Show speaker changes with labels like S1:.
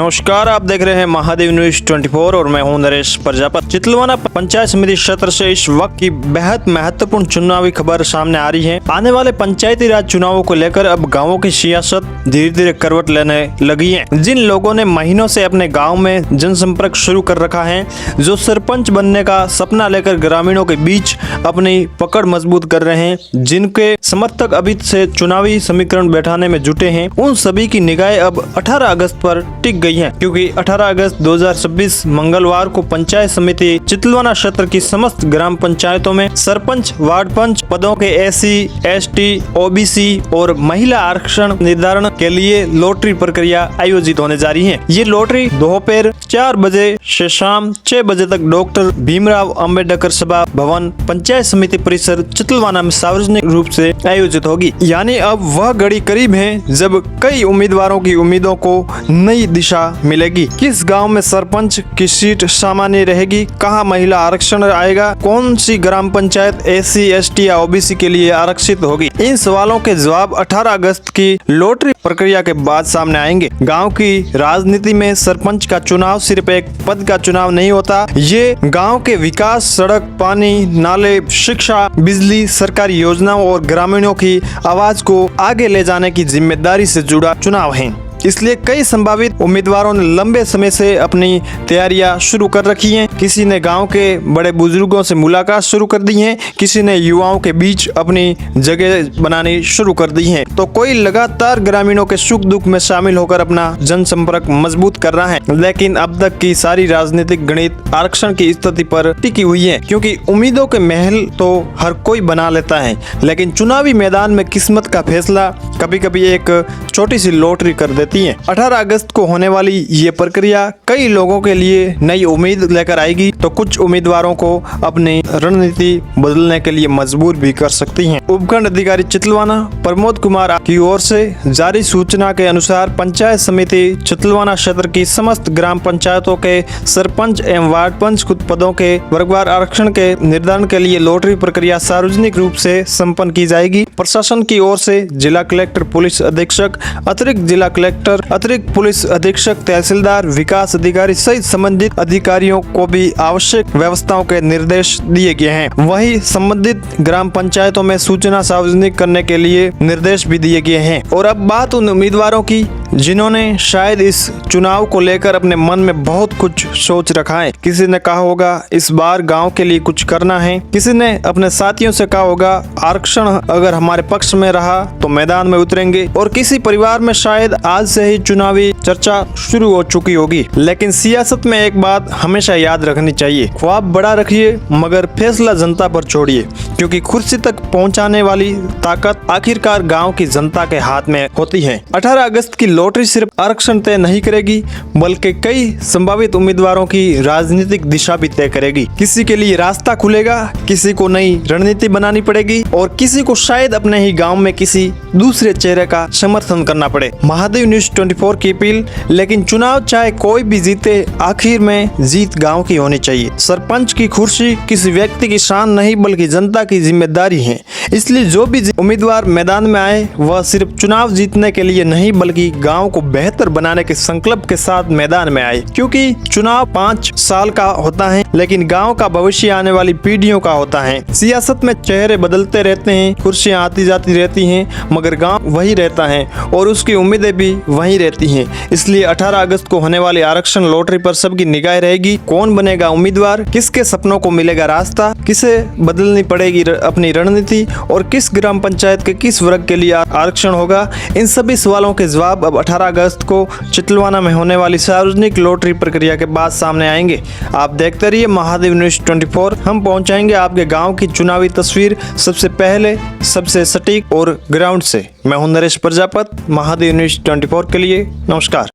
S1: नमस्कार, आप देख रहे हैं महादेव न्यूज 24 और मैं हूं नरेश प्रजापति। चितलवाना पंचायत समिति क्षेत्र से इस वक्त की बेहद महत्वपूर्ण चुनावी खबर सामने आ रही है। आने वाले पंचायती राज चुनावों को लेकर अब गांवों की सियासत धीरे धीरे करवट लेने लगी है। जिन लोगों ने महीनों से अपने गाँव में जनसंपर्क शुरू कर रखा है, जो सरपंच बनने का सपना लेकर ग्रामीणों के बीच अपनी पकड़ मजबूत कर रहे हैं, जिनके समर्थक अभी से चुनावी समीकरण बैठाने में जुटे हैं, उन सभी की निगाहें अब 18 अगस्त पर टिक गई है, क्योंकि 18 अगस्त 2026 मंगलवार को पंचायत समिति चितलवाना क्षेत्र की समस्त ग्राम पंचायतों में सरपंच, वार्ड पंच पदों के SC, ST, OBC और महिला आरक्षण निर्धारण के लिए लॉटरी प्रक्रिया आयोजित होने जा रही है। ये लॉटरी दोपहर 4 बजे से शाम 6 बजे तक डॉक्टर भीमराव अंबेडकर सभा भवन पंचायत समिति परिसर चितलवाना में सार्वजनिक रूप से आयोजित होगी। यानी अब वह घड़ी करीब है जब कई उम्मीदवारों की उम्मीदों को नई दिशा मिलेगी। किस गांव में सरपंच की सीट सामान्य रहेगी, कहां महिला आरक्षण आएगा, कौन सी ग्राम पंचायत SC, ST या OBC के लिए आरक्षित होगी, इन सवालों के जवाब 18 अगस्त की लॉटरी प्रक्रिया के बाद सामने आएंगे। गांव की राजनीति में सरपंच का चुनाव सिर्फ एक पद का चुनाव नहीं होता, ये गांव के विकास, सड़क, पानी, नाले, शिक्षा, बिजली, सरकारी योजनाओं और ग्रामीणों की आवाज को आगे ले जाने की जिम्मेदारी से जुड़ा चुनाव है। इसलिए कई संभावित उम्मीदवारों ने लंबे समय से अपनी तैयारियां शुरू कर रखी हैं। किसी ने गांव के बड़े बुजुर्गों से मुलाकात शुरू कर दी है, किसी ने युवाओं के बीच अपनी जगह बनानी शुरू कर दी है, तो कोई लगातार ग्रामीणों के सुख दुख में शामिल होकर अपना जनसंपर्क मजबूत कर रहा है। लेकिन अब तक की सारी राजनीतिक गणित आरक्षण की स्थिति पर टिकी हुई है, क्योंकि उम्मीदों के महल तो हर कोई बना लेता है, लेकिन चुनावी मैदान में किस्मत का फैसला कभी कभी एक छोटी सी लॉटरी कर देती है। 18 अगस्त को होने वाली ये प्रक्रिया कई लोगों के लिए नई उम्मीद लेकर आएगी, तो कुछ उम्मीदवारों को अपनी रणनीति बदलने के लिए मजबूर भी कर सकती है। उपखंड अधिकारी चितलवाना प्रमोद कुमार की ओर से जारी सूचना के अनुसार पंचायत समिति चितलवाना क्षेत्र की समस्त ग्राम पंचायतों के सरपंच एवं वार्ड पंच पदों के वर्गवार आरक्षण के निर्धारण के लिए लॉटरी प्रक्रिया सार्वजनिक रूप से संपन्न की जाएगी। प्रशासन की ओर से जिला कलेक्टर, पुलिस अधीक्षक, अतिरिक्त जिला कलेक्टर, अतिरिक्त पुलिस अधीक्षक, तहसीलदार, विकास अधिकारी सहित संबंधित अधिकारियों को भी आवश्यक व्यवस्थाओं के निर्देश दिए गए हैं। वहीं संबंधित ग्राम पंचायतों में सूचना सार्वजनिक करने के लिए निर्देश भी दिए गए हैं। और अब बात उन उम्मीदवारों की जिन्होंने शायद इस चुनाव को लेकर अपने मन में बहुत कुछ सोच रखा है। किसी ने कहा होगा इस बार गांव के लिए कुछ करना है, किसी ने अपने साथियों से कहा होगा आरक्षण अगर हमारे पक्ष में रहा तो मैदान में उतरेंगे, और किसी परिवार में शायद आज से ही चुनावी चर्चा शुरू हो चुकी होगी। लेकिन सियासत में एक बात हमेशा याद रखनी चाहिए, ख्वाब बड़ा रखिए मगर फैसला जनता पर छोड़िए, क्योंकि कुर्सी तक पहुंचाने वाली ताकत आखिरकार गांव की जनता के हाथ में होती है। 18 अगस्त की लॉटरी सिर्फ आरक्षण तय नहीं करेगी, बल्कि कई संभावित उम्मीदवारों की राजनीतिक दिशा भी तय करेगी। किसी के लिए रास्ता खुलेगा, किसी को नई रणनीति बनानी पड़ेगी, और किसी को शायद अपने ही गांव में किसी दूसरे चेहरे का समर्थन करना पड़े। महादेव न्यूज 24 की अपील, लेकिन चुनाव चाहे कोई भी जीते, आखिर में जीत गांव की होनी चाहिए। सरपंच की कुर्सी किसी व्यक्ति की शान नहीं बल्कि जनता की जिम्मेदारी है। इसलिए जो भी उम्मीदवार मैदान में आए वह सिर्फ चुनाव जीतने के लिए नहीं बल्कि गांव को बेहतर बनाने के संकल्प के साथ मैदान में आए, क्योंकि चुनाव 5 साल का होता है, लेकिन गांव का भविष्य आने वाली पीढ़ियों का होता है। सियासत में चेहरे बदलते रहते हैं, कुर्सियां आती जाती रहती हैं, मगर गांव वही रहता है और उसकी उम्मीदें भी वही रहती हैं। इसलिए 18 अगस्त को होने वाली आरक्षण लॉटरी पर सबकी निगाह रहेगी। कौन बनेगा उम्मीदवार, किसके सपनों को मिलेगा रास्ता, किसे बदलनी पड़ेगी अपनी रणनीति, और किस ग्राम पंचायत के किस वर्ग के लिए आरक्षण होगा, इन सभी सवालों के जवाब अब 18 अगस्त को चितलवाना में होने वाली सार्वजनिक लॉटरी प्रक्रिया के बाद सामने आएंगे। आप देखते रहिए महादेव न्यूज 24। हम पहुंचाएंगे आपके गांव की चुनावी तस्वीर सबसे पहले, सबसे सटीक और ग्राउंड से। मैं हूं नरेश प्रजापति, महादेव न्यूज 24 के लिए। नमस्कार।